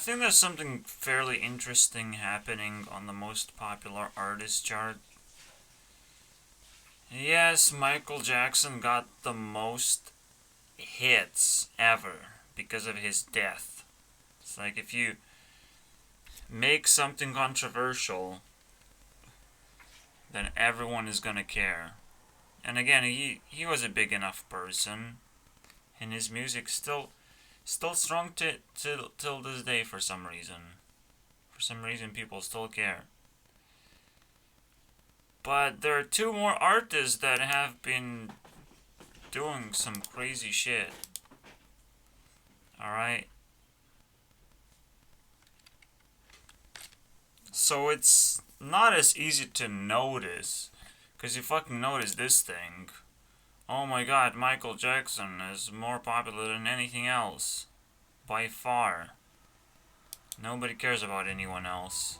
think there's something fairly interesting happening on the most popular artist chart. Yes, Michael Jackson got the most hits ever because of his death. It's like if you make something controversial, then everyone is gonna care. And again, he was a big enough person, and his music still strong till this day for some reason. For some reason, people still care. But there are two more artists that have been doing some crazy shit. Alright? So it's not as easy to notice. Because you fucking notice this thing. Oh my god, Michael Jackson is more popular than anything else. By far. Nobody cares about anyone else.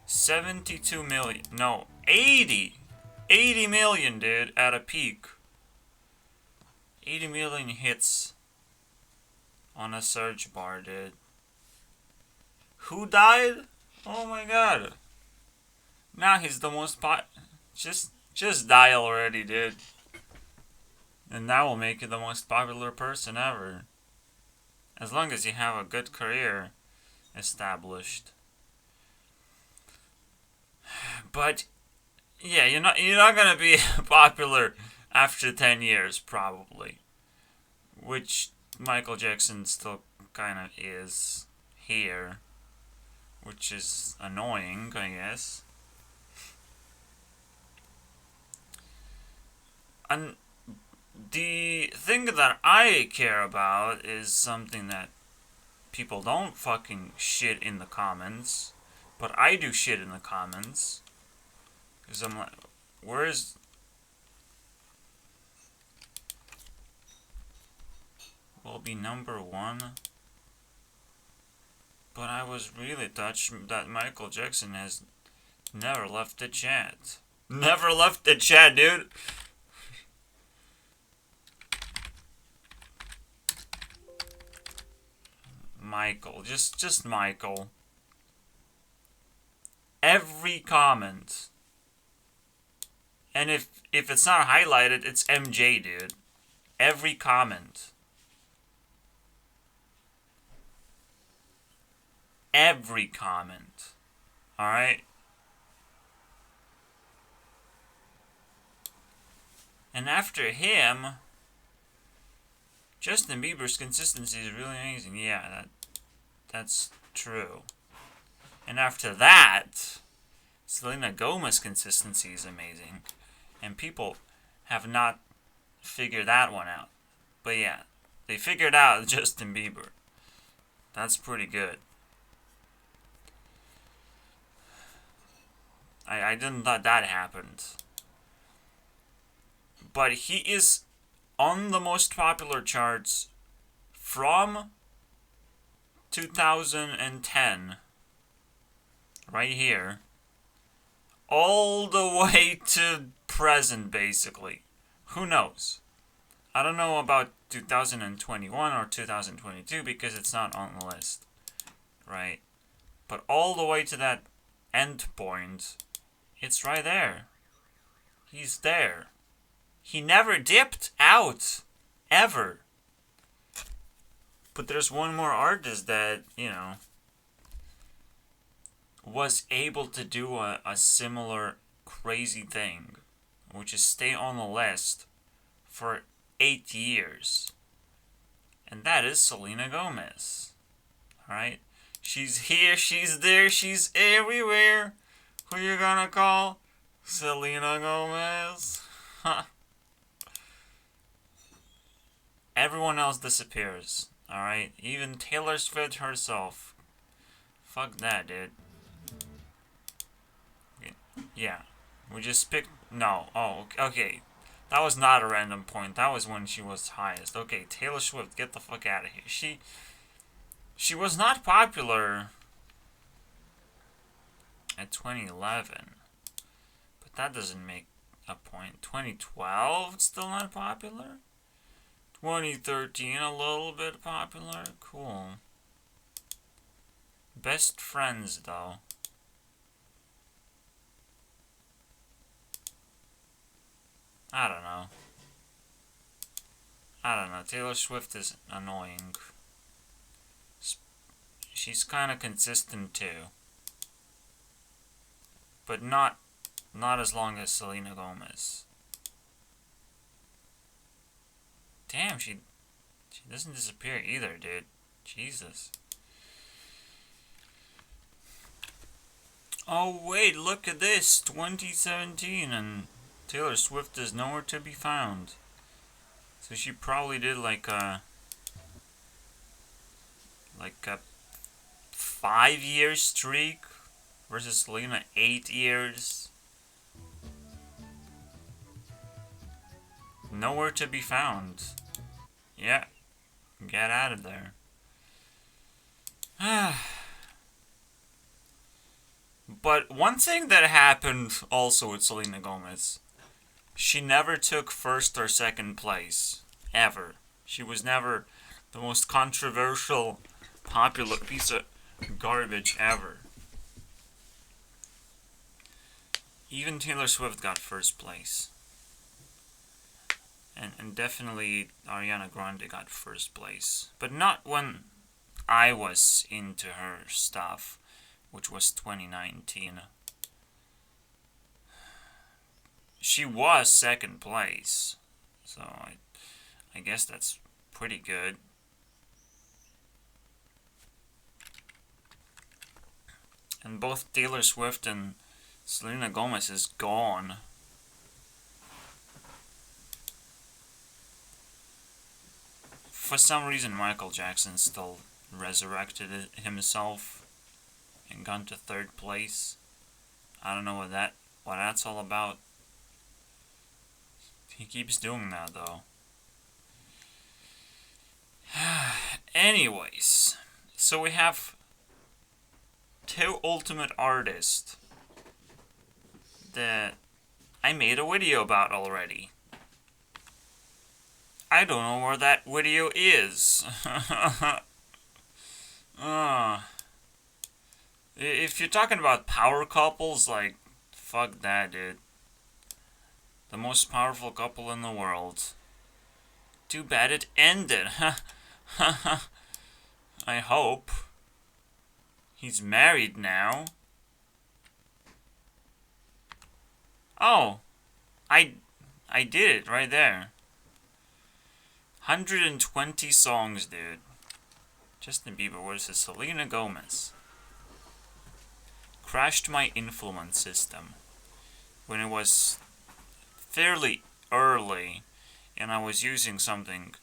72 million. No, 80! 80 million, dude, at a peak. 80 million hits on a search bar, dude. Who died? Oh my god. Now he's the most Just die already, dude. And that will make you the most popular person ever. As long as you have a good career established. But yeah, you're not gonna be popular after 10 years probably. Which Michael Jackson still kind of is here. Which is annoying, I guess. And the thing that I care about is something that people don't fucking shit in the comments. But I do shit in the comments. Because I'm like, where's... will be number one? But I was really touched that Michael Jackson has never left the chat. Never left the chat, dude! Michael, just Michael. Every comment. And if it's not highlighted, it's MJ, dude. Every comment. Every comment. Alright? And after him, Justin Bieber's consistency is really amazing. Yeah, that's true. And after that, Selena Gomez consistency is amazing. And people have not figured that one out. But yeah, they figured out Justin Bieber. That's pretty good. I didn't thought that happened. But he is on the most popular charts from 2010. Right here. All the way to present, basically. Who knows? I don't know about 2021 or 2022 because it's not on the list. Right? But all the way to that end point, it's right there. He's there. He never dipped out. Ever. But there's one more artist that, was able to do a similar crazy thing, which is stay on the list for 8 years. And that is Selena Gomez. Alright? She's here, she's there, she's everywhere. Who you gonna call? Selena Gomez? Huh. Everyone else disappears. Alright? Even Taylor Swift herself. Fuck that, dude. Yeah. We just picked... No. Oh, okay. That was not a random point. That was when she was highest. Okay, Taylor Swift, get the fuck out of here. She was not popular at 2011. But that doesn't make a point. 2012, still not popular? 2013, a little bit popular? Cool. Best friends, though. I don't know. I don't know. Taylor Swift is annoying. She's kind of consistent too, but not as long as Selena Gomez. Damn, she doesn't disappear either, dude. Jesus. Oh wait, look at this, 2017, and Taylor Swift is nowhere to be found. So she probably did like a 5-year streak versus Selena 8 years. Nowhere to be found. Yeah, get out of there. But one thing that happened also with Selena Gomez, she never took first or second place. Ever. She was never the most controversial, popular piece of garbage ever. Even Taylor Swift got first place. And definitely Ariana Grande got first place. But not when I was into her stuff, which was 2019. She was second place, so I guess that's pretty good. And both Taylor Swift and Selena Gomez is gone. For some reason, Michael Jackson still resurrected himself and gone to third place. I don't know what that's all about. He keeps doing that though. Anyways, so we have two ultimate artists that I made a video about already. I don't know where that video is. If you're talking about power couples, like, fuck that, dude. The most powerful couple in the world. Too bad it ended. I hope. He's married now. Oh, I did it right there. 120 songs, dude. Justin Bieber versus Selena Gomez. Crashed my influence system when it was fairly early and I was using something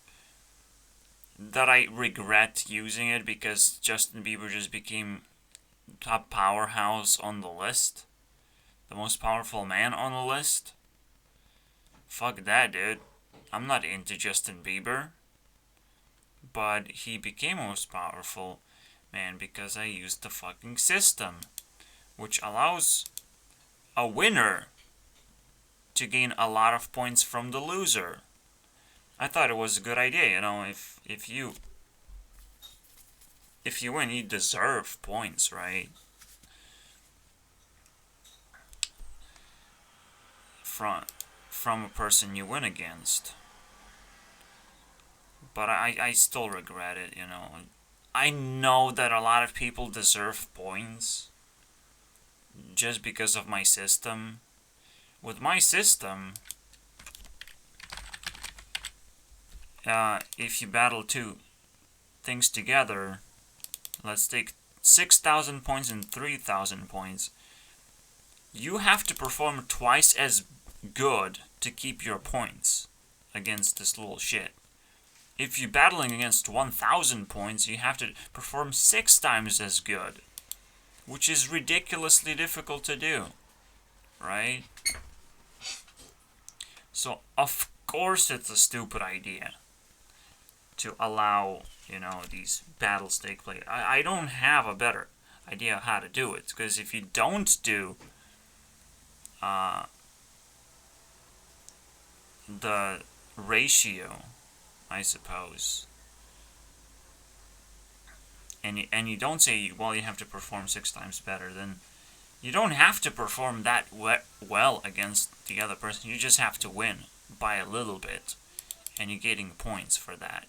that I regret using it because Justin Bieber just became top powerhouse on the list. The most powerful man on the list. Fuck that, dude. I'm not into Justin Bieber. But he became most powerful man because I used the fucking system, which allows a winner to gain a lot of points from the loser. I thought it was a good idea, you know, if you win, you deserve points, right? From a person you win against. But I still regret it, you know. I know that a lot of people deserve points just because of my system. With my system, if you battle two things together, let's take 6,000 points and 3,000 points, you have to perform twice as good to keep your points against this little shit. If you're battling against 1,000 points, you have to perform 6 times as good, which is ridiculously difficult to do, right? So, of course it's a stupid idea to allow, you know, these battles to take place. I don't have a better idea of how to do it, because if you don't do the ratio, I suppose, and you don't say, well, you have to perform 6 times better, then you don't have to perform that well against the other person. You just have to win by a little bit, and you're getting points for that.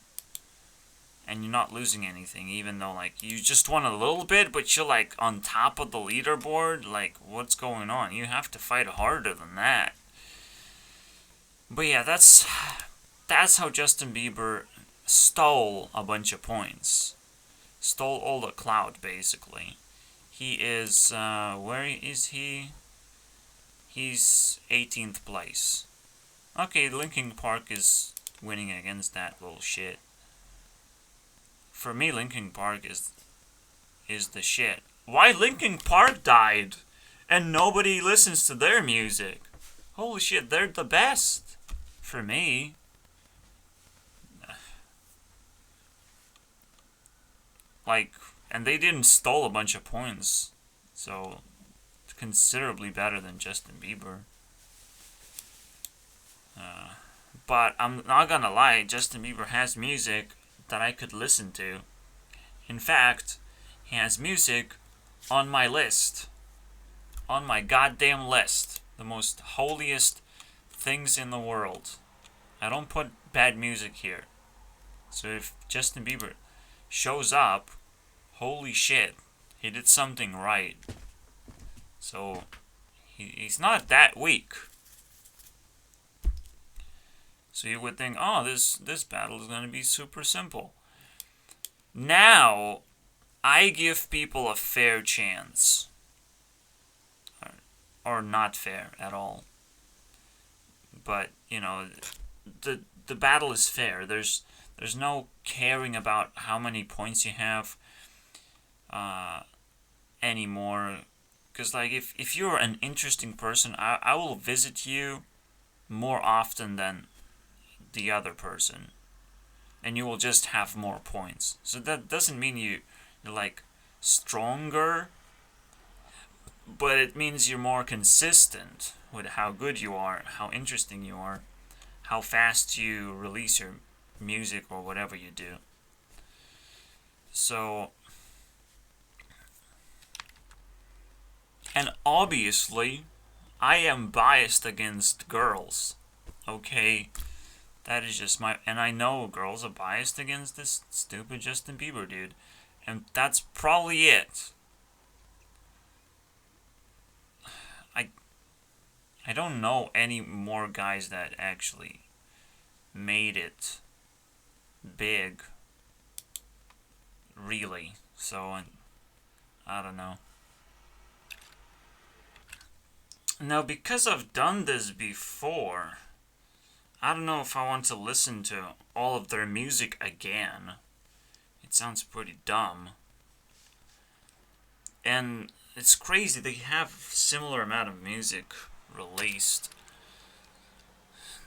And you're not losing anything, even though, like, you just won a little bit, but you're, like, on top of the leaderboard. Like, what's going on? You have to fight harder than that. But yeah, that's how Justin Bieber stole a bunch of points. Stole all the clout, basically. He is, where is he? He's 18th place. Okay, Linkin Park is winning against that little shit. For me, Linkin Park is the shit. Why Linkin Park died and nobody listens to their music? Holy shit, they're the best. For me. Like, and they didn't stole a bunch of points. So, considerably better than Justin Bieber. But I'm not gonna lie, Justin Bieber has music that I could listen to. In fact, he has music on my list. On my goddamn list. The most holiest things in the world. I don't put bad music here. So if Justin Bieber shows up, holy shit, he did something right. So he's not that weak. So you would think, oh, this battle is going to be super simple. Now, I give people a fair chance. Or not fair at all. But, you know, the battle is fair. There's no caring about how many points you have anymore. Because, like, if you're an interesting person, I will visit you more often than the other person, and you will just have more points. So that doesn't mean you're like stronger, but it means you're more consistent with how good you are, how interesting you are, how fast you release your music or whatever you do. So, and obviously I am biased against girls. Okay, that is just my... And I know girls are biased against this stupid Justin Bieber dude. And that's probably it. I don't know any more guys that actually made it big. Really. So, I don't know. Now, because I've done this before, I don't know if I want to listen to all of their music again. It sounds pretty dumb. And it's crazy, they have similar amount of music released.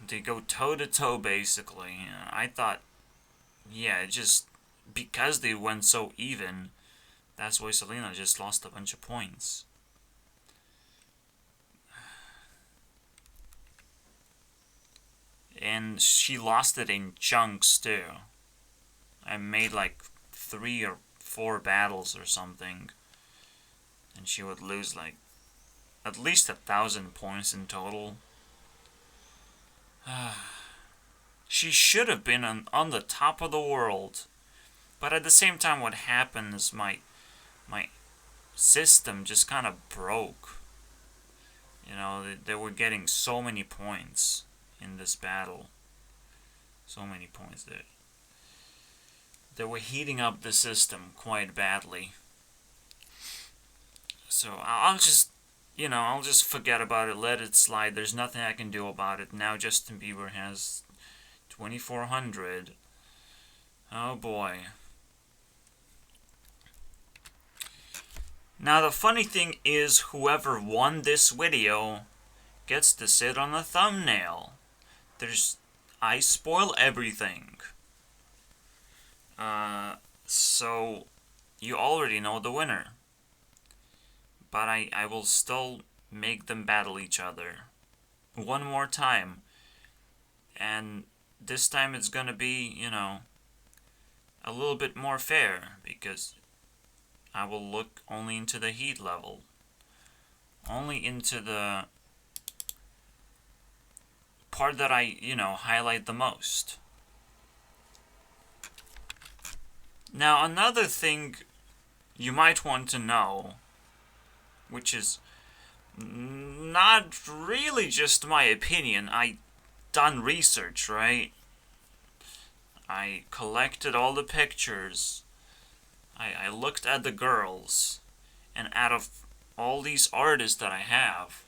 They go toe to toe basically. I thought, yeah, just because they went so even, that's why Selena just lost a bunch of points. And she lost it in chunks too. I made like 3 or 4 battles or something, and she would lose like at least 1,000 points in total. She should have been on the top of the world, but at the same time, what happened is my system just kind of broke. You know, they were getting so many points in this battle. So many points there. They were heating up the system quite badly. So I'll just, I'll just forget about it, let it slide. There's nothing I can do about it. Now Justin Bieber has 2,400. Oh boy. Now the funny thing is, whoever won this video gets to sit on the thumbnail. I spoil everything. So you already know the winner. But I will still make them battle each other one more time. And this time it's gonna be, a little bit more fair, because I will look only into the heat level. Only into the part that I, highlight the most. Now, another thing you might want to know, which is not really just my opinion, I done research, right? I collected all the pictures. I looked at the girls, and out of all these artists that I have,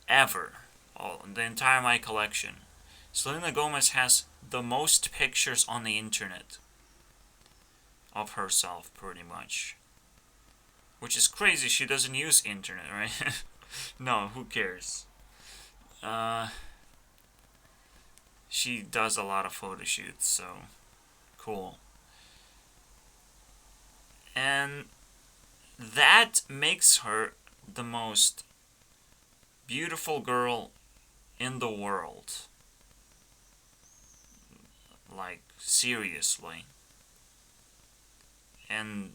the entire my collection, Selena Gomez has the most pictures on the internet of herself, pretty much. Which is crazy, she doesn't use internet, right? No, who cares? She does a lot of photo shoots, so cool. And that makes her the most beautiful girl in the world. Like, seriously. And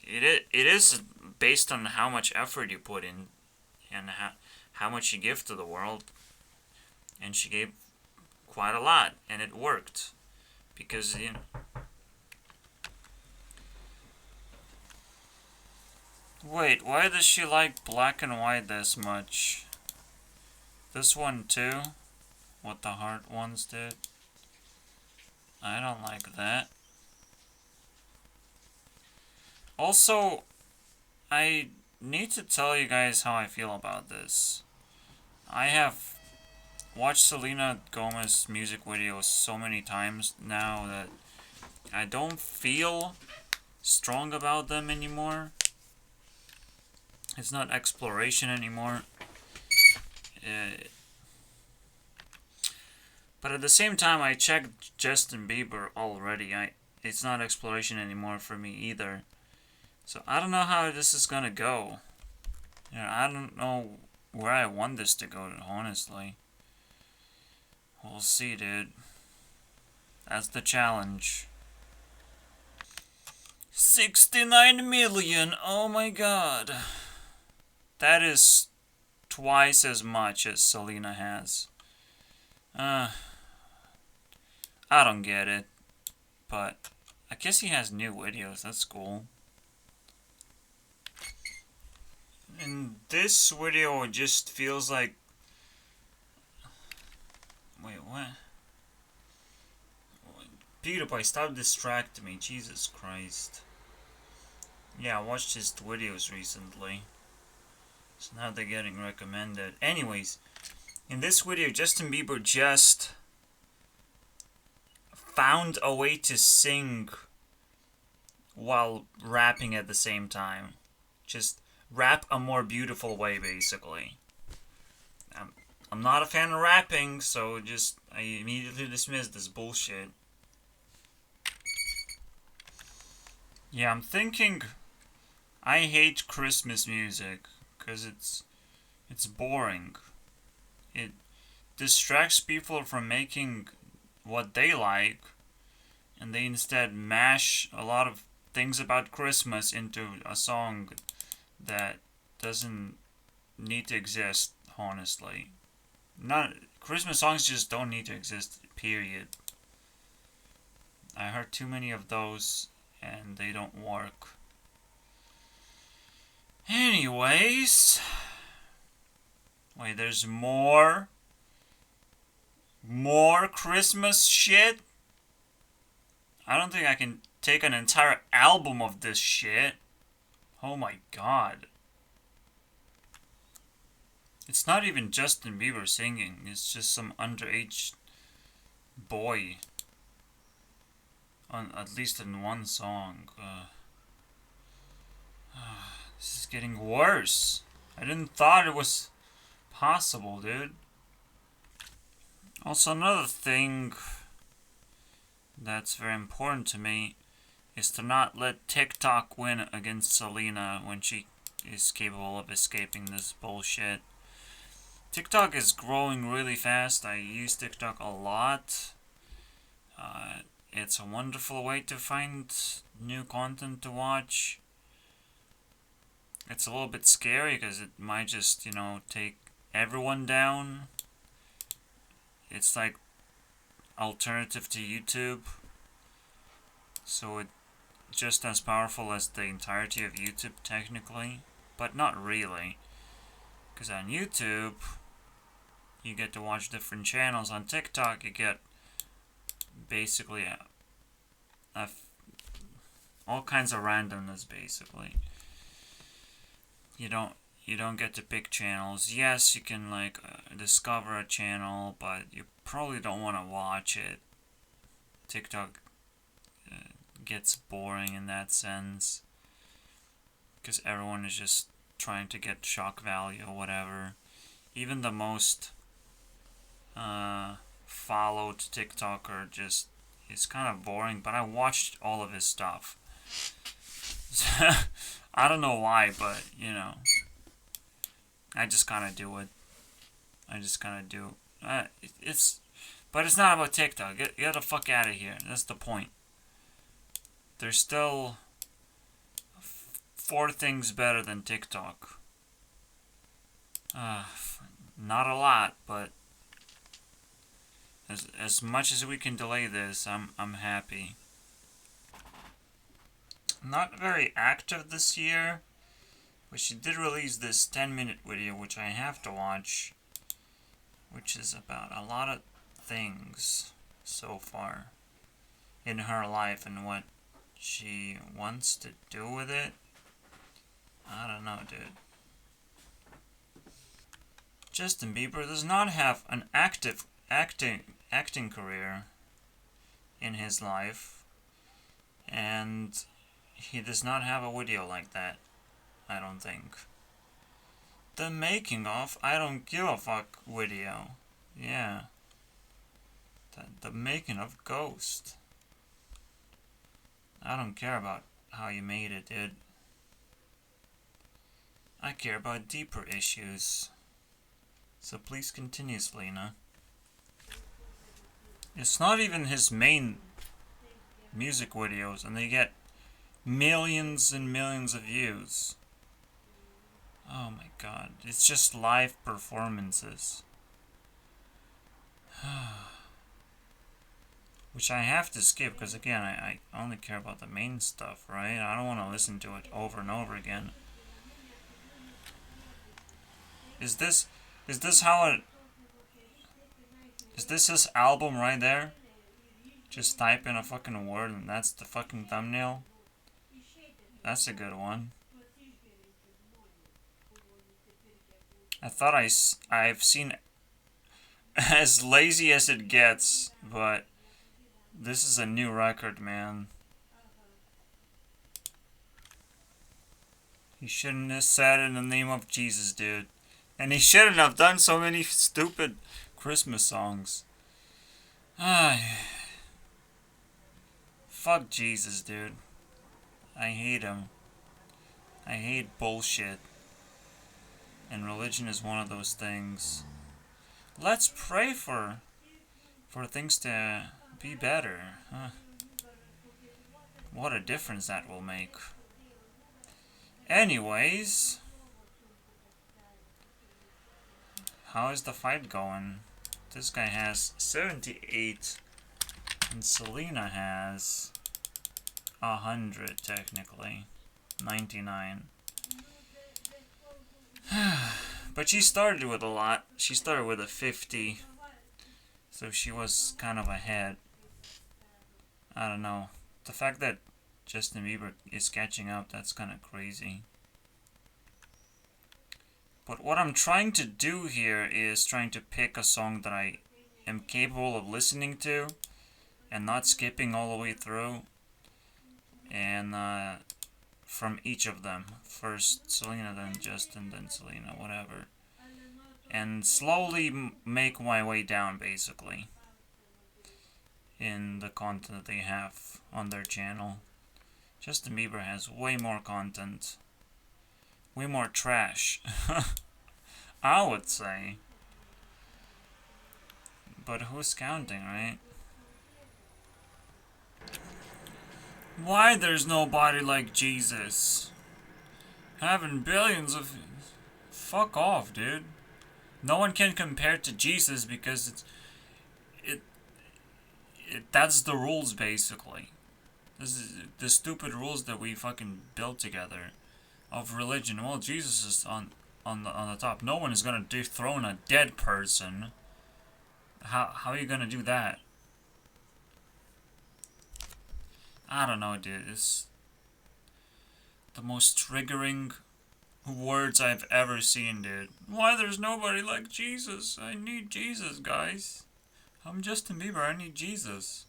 it is based on how much effort you put in and how much you give to the world. And she gave quite a lot, and it worked. Because, Wait, why does she like black and white this much? This one too? What the heart ones did? I don't like that. Also, I need to tell you guys how I feel about this. I have watched Selena Gomez music videos so many times now that I don't feel strong about them anymore. It's not exploration anymore. But at the same time, I checked Justin Bieber already. It's not exploration anymore for me either. So I don't know how this is gonna go. I don't know where I want this to go, honestly. We'll see, dude. That's the challenge. 69 million! Oh my god. That is twice as much as Selena has. I don't get it. But I guess he has new videos. That's cool. And this video just feels like... Wait, what? PewDiePie, stop distracting me. Jesus Christ. Yeah, I watched his videos recently. So now they're getting recommended. Anyways, in this video, Justin Bieber just found a way to sing while rapping at the same time. Just rap a more beautiful way, basically. I'm not a fan of rapping, so I immediately dismiss this bullshit. Yeah, I'm thinking I hate Christmas music because it's boring. It distracts people from making what they like, and they instead mash a lot of things about Christmas into a song that doesn't need to exist, honestly. Christmas songs just don't need to exist, period. I heard too many of those and they don't work. Anyways, wait, there's more Christmas shit? I don't think I can take an entire album of this shit. Oh my god. It's not even Justin Bieber singing, it's just some underage boy. At least in one song. This is getting worse. I didn't thought it was possible, dude. Also, another thing that's very important to me is to not let TikTok win against Selena when she is capable of escaping this bullshit. TikTok is growing really fast. I use TikTok a lot. it's a wonderful way to find new content to watch. It's a little bit scary because it might just, take everyone down. It's like alternative to YouTube. So it's just as powerful as the entirety of YouTube technically, but not really. Because on YouTube, you get to watch different channels. On TikTok, you get basically all kinds of randomness. Basically, you don't get to pick channels. Yes, you can discover a channel, but you probably don't want to watch it. TikTok gets boring in that sense because everyone is just trying to get shock value or whatever. Even the most followed TikToker just is kind of boring, but I watched all of his stuff. I don't know why, but I just kind of do it. But it's not about TikTok. Get the fuck out of here. That's the point. There's still 4 things better than TikTok. Not a lot, but as much as we can delay this, I'm happy. Not very active this year, but she did release this 10-minute video, which I have to watch, which is about a lot of things so far in her life and what she wants to do with it. I don't know, dude. Justin Bieber does not have an active acting career in his life, and he does not have a video like that, I don't think. The making of I Don't Give a Fuck video. Yeah. The making of Ghost. I don't care about how you made it, dude. I care about deeper issues. So please continue, Selena. It's not even his main music videos, and they get millions and millions of views. Oh my god. It's just live performances. Which I have to skip, because again, I only care about the main stuff, right? I don't want to listen to it over and over again. Is this how it... Is this his album right there? Just type in a fucking word and that's the fucking thumbnail? That's a good one. I thought I've seen As Lazy as It Gets, but this is a new record, man. He shouldn't have said in the name of Jesus, dude. And he shouldn't have done so many stupid Christmas songs. Fuck Jesus, dude. I hate him. I hate bullshit. And religion is one of those things. Let's pray for things to be better. Huh. What a difference that will make. Anyways, how is the fight going? This guy has 78 and Selena has 100 technically. 99. But she started with a lot. She started with a 50. So she was kind of ahead. I don't know. The fact that Justin Bieber is catching up, that's kind of crazy. But what I'm trying to do here is trying to pick a song that I am capable of listening to and not skipping all the way through. And from each of them. First Selena, then Justin, then Selena, whatever. And slowly make my way down, basically, in the content that they have on their channel. Justin Bieber has way more content. Way more trash. I would say. But who's counting, right? Why there's nobody like Jesus? Having billions of... Fuck off, dude. No one can compare to Jesus because it, that's the rules, basically. This is the stupid rules that we fucking built together of religion. Well, Jesus is on the top. No one is gonna dethrone a dead person. How are you gonna do that? I don't know, dude. It's the most triggering words I've ever seen, dude. Why there's nobody like Jesus? I need Jesus, guys. I'm Justin Bieber. I need Jesus.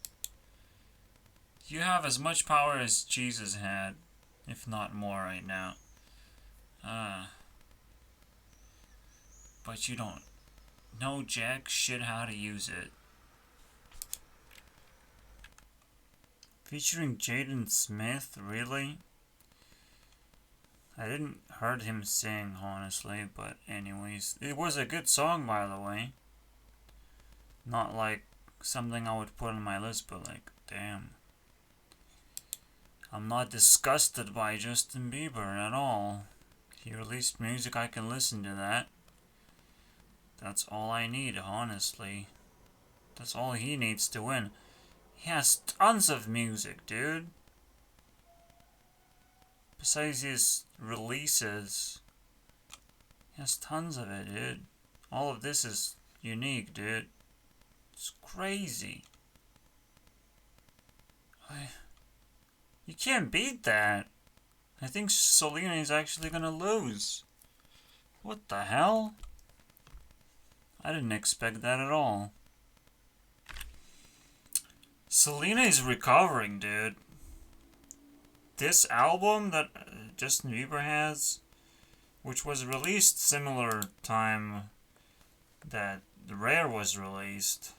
You have as much power as Jesus had, if not more, right now. But you don't know jack shit how to use it. Featuring Jaden Smith, really? I didn't heard him sing, honestly, but anyways. It was a good song, by the way. Not like something I would put on my list, but like, damn. I'm not disgusted by Justin Bieber at all. He released music, I can listen to that. That's all I need, honestly. That's all he needs to win. He has tons of music, dude. Besides his releases, he has tons of it, dude. All of this is unique, dude. It's crazy. You can't beat that. I think Selena is actually gonna lose. What the hell? I didn't expect that at all. Selena is recovering, dude. This album that Justin Bieber has, which was released similar time that The Rare was released.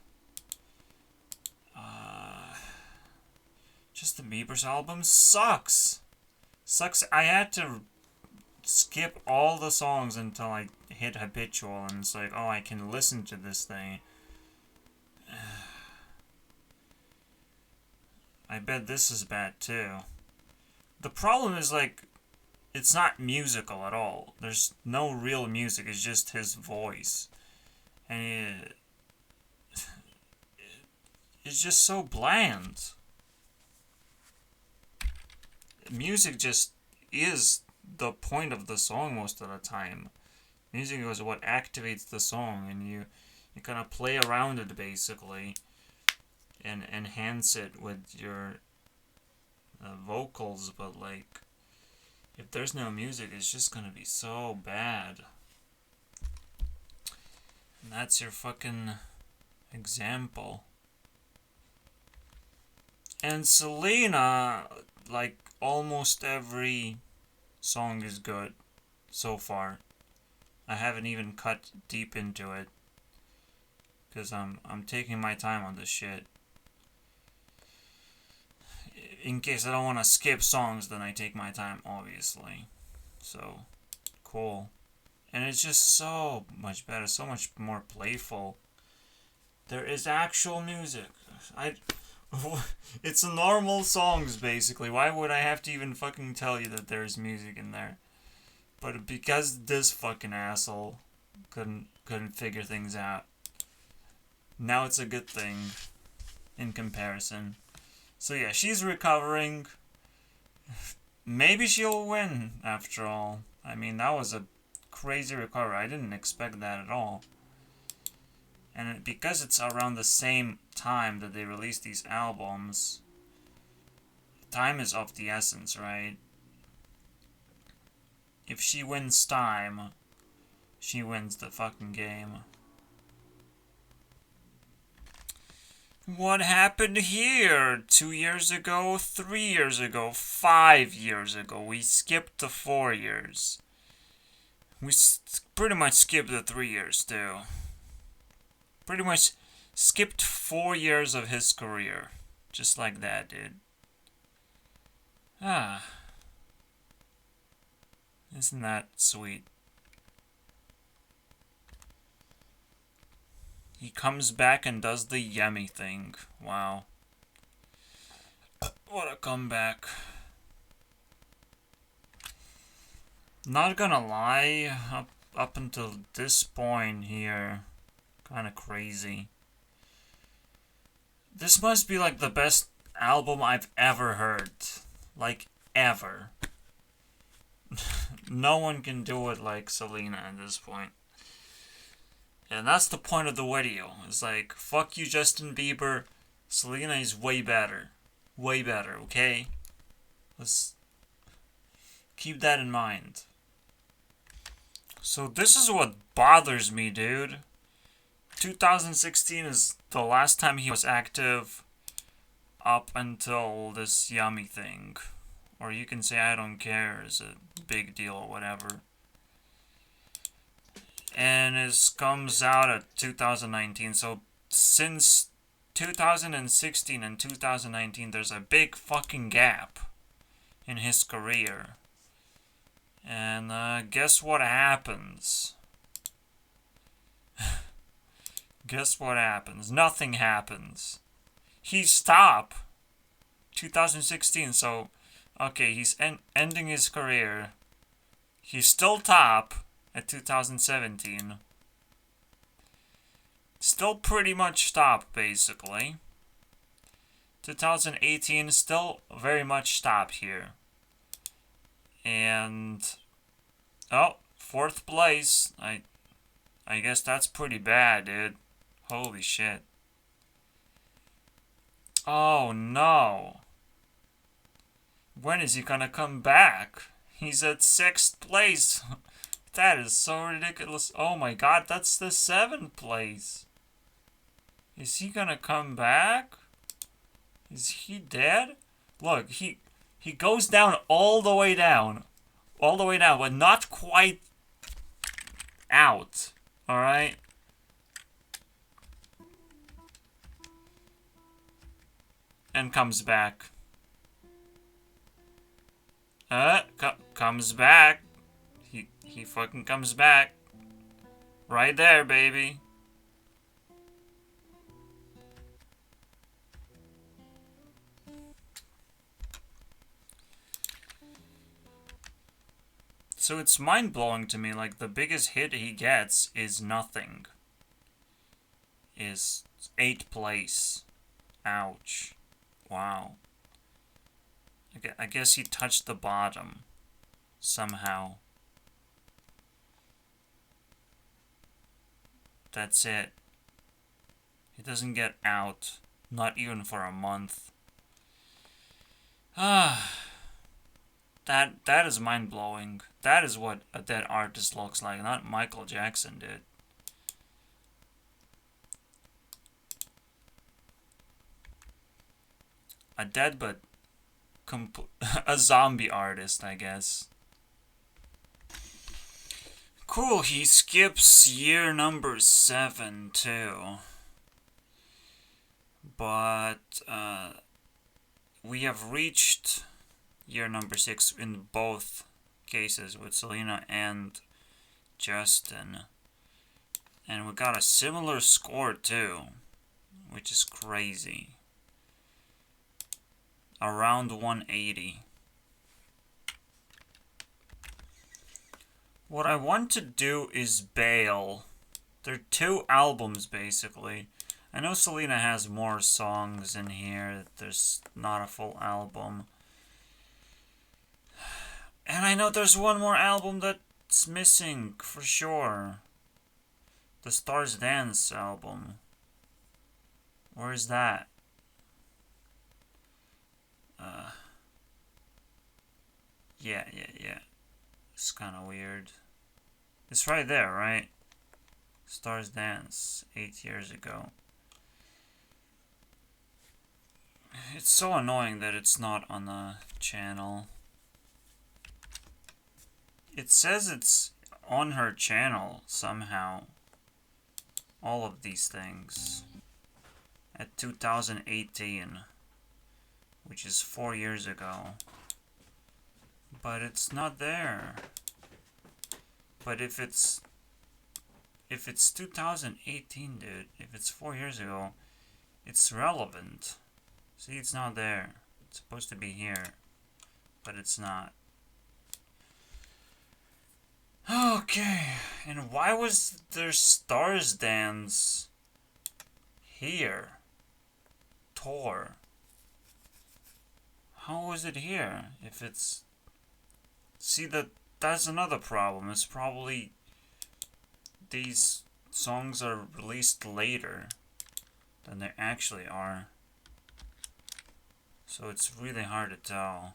Justin Bieber's album sucks. Sucks. I had to skip all the songs until I hit habitual, and it's like, oh, I can listen to this thing. I bet this is bad too. The problem is, like, it's not musical at all. There's no real music, it's just his voice. And it's just so bland. Music just is the point of the song most of the time. Music is what activates the song, and you kind of play around it, basically, and enhance it with your vocals, but like, if there's no music, it's just gonna be so bad. And that's your fucking example. And Selena, like, almost every song is good so far. I haven't even cut deep into it, because I'm taking my time on this shit. In case I don't want to skip songs, then I take my time, obviously. So, cool. And it's just so much better, so much more playful. There is actual music. It's normal songs, basically. Why would I have to even fucking tell you that there's music in there? But because this fucking asshole couldn't figure things out, now it's a good thing in comparison. So yeah, she's recovering. Maybe she'll win after all. I mean, that was a crazy recovery. I didn't expect that at all. And because it's around the same time that they release these albums, time is of the essence, right? If she wins time, she wins the fucking game. What happened here? 2 years ago, 3 years ago, 5 years ago. We skipped the 4 years. We pretty much skipped the 3 years too. Pretty much skipped 4 years of his career. Just like that, dude. Isn't that sweet? He comes back and does the yummy thing. Wow. What a comeback. Not gonna lie, up until this point here, kind of crazy. This must be like the best album I've ever heard. Like, ever. No one can do it like Selena at this point. And that's the point of the video. It's like, fuck you, Justin Bieber. Selena is way better. Way better, okay? Let's keep that in mind. So this is what bothers me, dude. 2016 is the last time he was active up until this Yummy thing. Or you can say I don't care is a big deal or whatever. And it comes out at 2019. So since 2016 and 2019, there's a big fucking gap in his career. And guess what happens? Guess what happens? Nothing happens. He stopped 2016, so okay, he's ending his career. He's still top at 2017. Still pretty much top, basically. 2018, still very much top here. And oh, 4th place. I guess that's pretty bad, dude. Holy shit. Oh no. When is he gonna come back? He's at 6th place. That is so ridiculous. Oh my god, that's the 7th place. Is he gonna come back? Is he dead? Look, he goes down all the way down. All the way down, but not quite out. Alright? And comes back. Comes back. He fucking comes back. Right there, baby. So it's mind-blowing to me, like, the biggest hit he gets is nothing. Is 8th place. Ouch. Wow. I guess he touched the bottom. Somehow. That's it. He doesn't get out. Not even for a month. Ah. That is mind-blowing. That is what a dead artist looks like, not Michael Jackson did. A dead but a zombie artist, I guess. Cool, he skips year number 7 too. But we have reached year number 6 in both cases with Selena and Justin. And we got a similar score too, which is crazy. Around 180. What I want to do is bail. There are 2 albums basically. I know Selena has more songs in here. There's not a full album. And I know there's one more album that's missing for sure. The Stars Dance album. Where is that? Yeah. It's kind of weird. It's right there, right? Stars Dance, 8 years ago. It's so annoying that it's not on the channel. It says it's on her channel somehow. All of these things. At 2018. Which is 4 years ago. But it's not there. But if it's 2018, dude, if it's 4 years ago, it's relevant. See, it's not there. It's supposed to be here, but it's not. Okay, and why was there Stars Dance here? Tour. How was it here? If it's... See, that's another problem. It's probably these songs are released later than they actually are. So it's really hard to tell.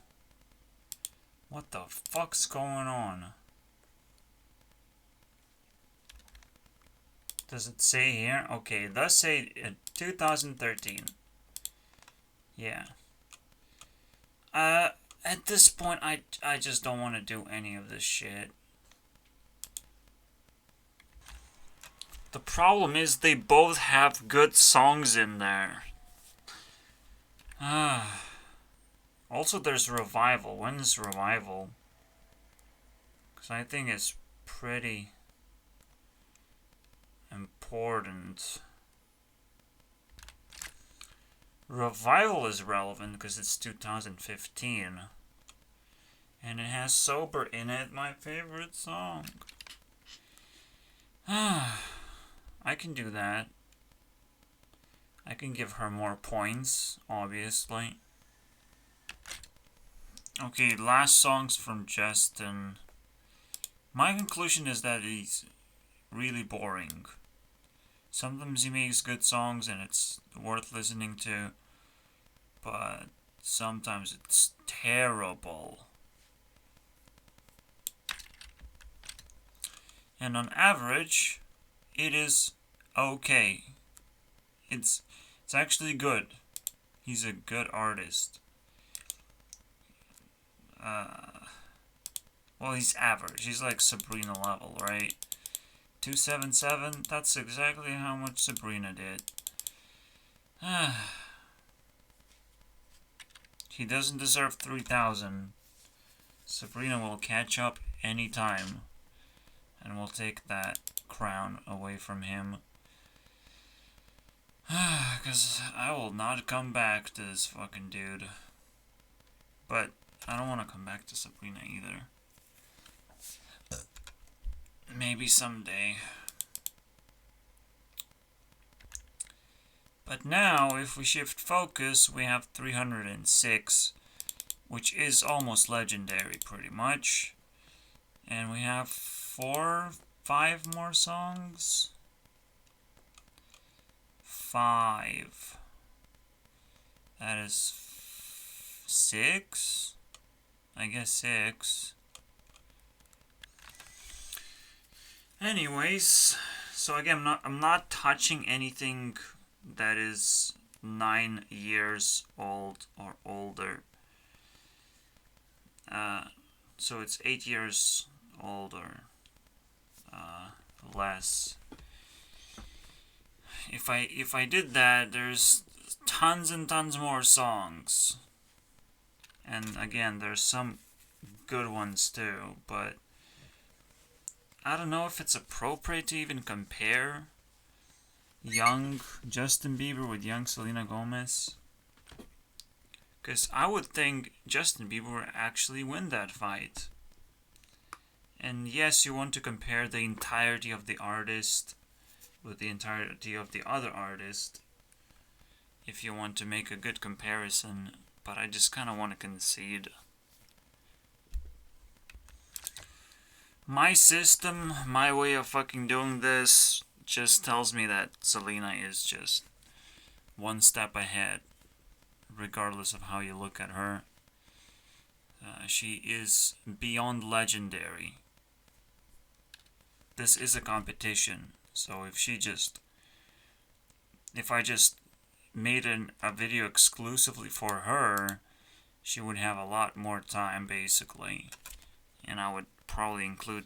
What the fuck's going on? Does it say here? Okay, it does say 2013. Yeah. At this point, I just don't want to do any of this shit. The problem is they both have good songs in there. Also, there's Revival. When is Revival? Because I think it's pretty important. Revival is relevant because it's 2015. And it has Sober in it, my favorite song. I can do that. I can give her more points, obviously. Okay, last songs from Justin. My conclusion is that he's really boring. Sometimes he makes good songs and it's worth listening to, but sometimes it's terrible. And on average, it is okay. It's actually good. He's a good artist. Well, he's average. He's like Sabrina level, right? 277, that's exactly how much Sabrina did. He doesn't deserve 3,000. Sabrina will catch up anytime. And we'll take that crown away from him. Because I will not come back to this fucking dude. But I don't want to come back to Sabrina either. Maybe someday. But now, if we shift focus, we have 306, which is almost legendary, pretty much. And we have 5 more songs? 5. That is 6? I guess 6. Anyways, so again, I'm not touching anything that is 9 years old or older. So it's 8 years older, less. If I did that, there's tons and tons more songs. And again, there's some good ones too, but I don't know if it's appropriate to even compare young Justin Bieber with young Selena Gomez. Because I would think Justin Bieber would actually win that fight. And yes, you want to compare the entirety of the artist with the entirety of the other artist if you want to make a good comparison, but I just kind of want to concede. My system, my way of fucking doing this just tells me that Selena is just one step ahead, regardless of how you look at her. She is beyond legendary. This is a competition, so if I just made a video exclusively for her, she would have a lot more time, basically. And I would probably include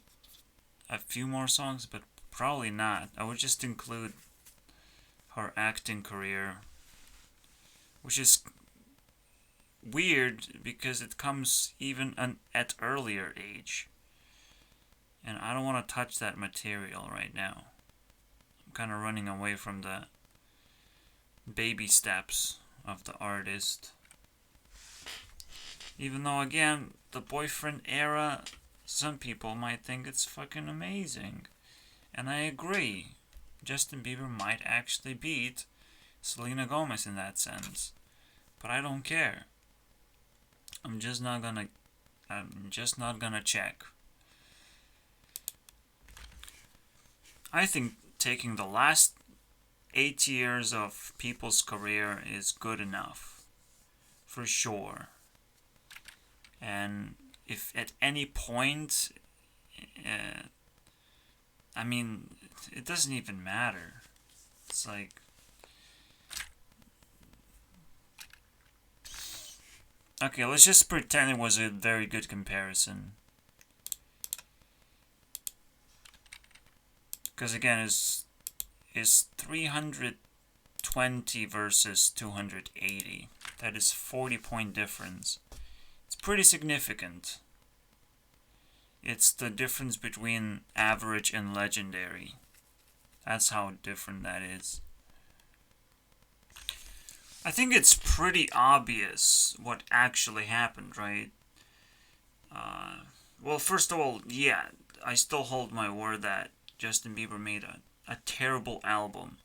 a few more songs, but probably not. I would just include her acting career, which is weird because it comes even at earlier age. And I don't want to touch that material right now. I'm kind of running away from the baby steps of the artist. Even though, again, the boyfriend era, some people might think it's fucking amazing. And I agree. Justin Bieber might actually beat Selena Gomez in that sense. But I don't care. I'm just not gonna check. I think taking the last 8 years of people's career is good enough. For sure. And if at any point, I mean, it doesn't even matter. It's like, okay, let's just pretend it was a very good comparison. Because again, is 320 versus 280. That is 40-point difference. It's pretty significant. It's the difference between average and legendary. That's how different that is. I think it's pretty obvious what actually happened, right? Well, first of all, yeah, I still hold my word that Justin Bieber made a terrible album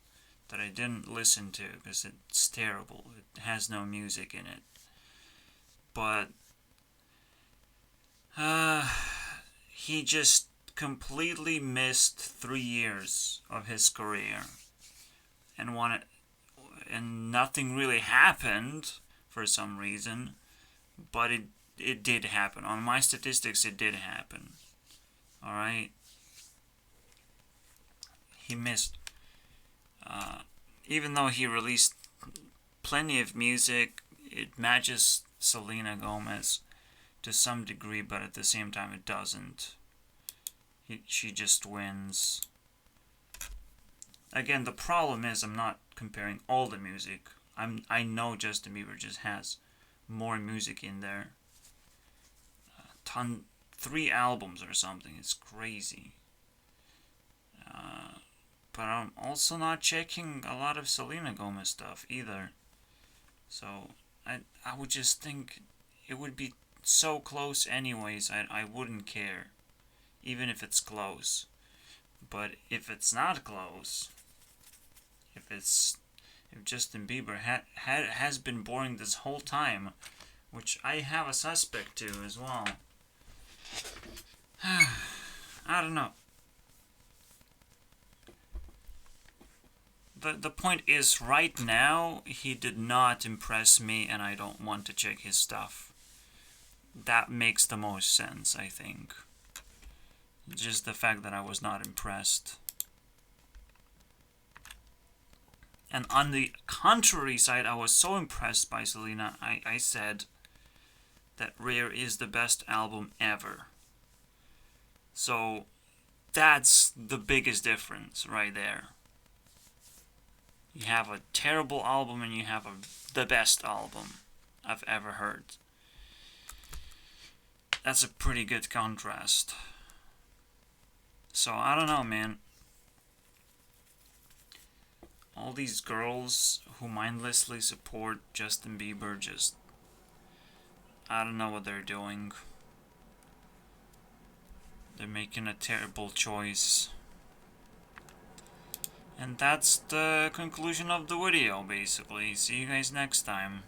that I didn't listen to because it's terrible. It has no music in it. But he just completely missed 3 years of his career and nothing really happened for some reason, but it did happen. On my statistics, it did happen. Alright? He missed. Even though he released plenty of music, it matches Selena Gomez to some degree, but at the same time it doesn't. She just wins. Again, the problem is I'm not comparing all the music. I know Justin Bieber just has more music in there. 3 albums or something. It's crazy. But I'm also not checking a lot of Selena Gomez stuff either. So I would just think it would be so close anyways. I wouldn't care, even if it's close. But if it's not close, if Justin Bieber has been boring this whole time, which I have a suspect to as well. I don't know. The point is, right now, he did not impress me, and I don't want to check his stuff. That makes the most sense, I think. Just the fact that I was not impressed. And on the contrary side, I was so impressed by Selena, I said that Rare is the best album ever. So, that's the biggest difference right there. You have a terrible album and you have the best album I've ever heard. That's a pretty good contrast. So, I don't know, man. All these girls who mindlessly support Justin Bieber just... I don't know what they're doing. They're making a terrible choice. And that's the conclusion of the video, basically. See you guys next time.